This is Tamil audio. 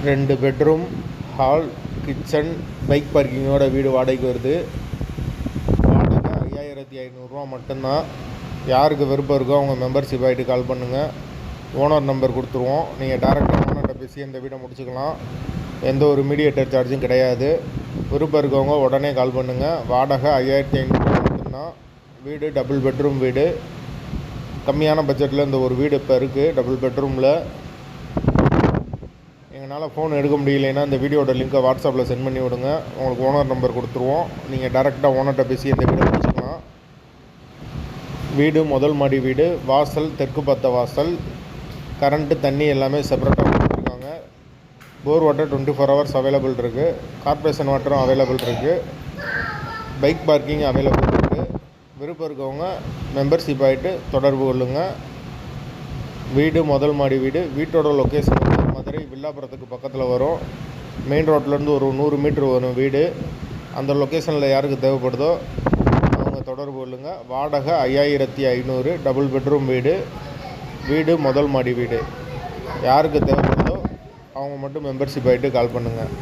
2 பெட்ரூம், ஹால், கிச்சன், பைக் பார்க்கிங்கோட வீடு வாடகைக்கு வருது. வாடகை 5500 மட்டும்தான். யாருக்கு விருப்பம் இருக்கோ அவங்க மெம்பர்ஷிப் ஆகிட்டு கால் பண்ணுங்கள். ஓனர் நம்பர் கொடுத்துருவோம். நீங்கள் டேரெக்டாக ஓனர்கிட்ட பேசி இந்த வீடை முடிச்சுக்கலாம். எந்த ஒரு மீடியேட்டர் சார்ஜும் கிடையாது. விருப்பம் இருக்கவங்க உடனே கால் பண்ணுங்கள். வாடகை 5500 மட்டும்தான். வீடு டபுள் பெட்ரூம் வீடு. கம்மியான பட்ஜெட்டில் இந்த ஒரு வீடு இப்போ இருக்குது டபுள் பெட்ரூமில். எங்களால் ஃபோன் எடுக்க முடியலைன்னா இந்த வீடியோட லிங்க்கை வாட்ஸ்அப்பில் சென்ட் பண்ணி விடுங்க. உங்களுக்கு ஓனர் நம்பர் கொடுத்துருவோம். நீங்கள் டேரெக்டாக ஓனர்கிட்ட பேசி இந்த வீடை முடிச்சுக்கலாம். வீடு முதல் மாடி வீடு. வாசல் தெற்கு பார்த்த வாசல். கரண்ட்டு தண்ணி எல்லாமே செப்பரேட்டாக கொடுத்துருக்காங்க. போர் வாட்டர் 24 ஹவர்ஸ் அவைலபிள் இருக்குது. கார்ப்பரேஷன் வாட்டரும் அவைலபிள் இருக்குது. பைக் பார்க்கிங் அவைலபிள் இருக்குது. விருப்பம் இருக்கவங்க மெம்பர்ஷிப் ஆகிட்டு தொடர்பு கொள்ளுங்கள். வீடு முதல் மாடி வீடு. வீட்டோட லொக்கேஷன் வந்து மதுரை வில்லாபுரத்துக்கு பக்கத்தில் வரும். மெயின் ரோட்லேருந்து ஒரு 100 மீட்ரு வரும் வீடு. அந்த லொக்கேஷனில் யாருக்கு தேவைப்படுதோ அவங்க தொடர்பு கொள்ளுங்கள். வாடகை 5500. டபுள் பெட்ரூம் வீடு. வீடு முதல் மாடி வீடு. யாருக்கு தேவைப்படுதோ அவங்க மட்டும் மெம்பர்ஷிப் ஆகிட்டு கால் பண்ணுங்கள்.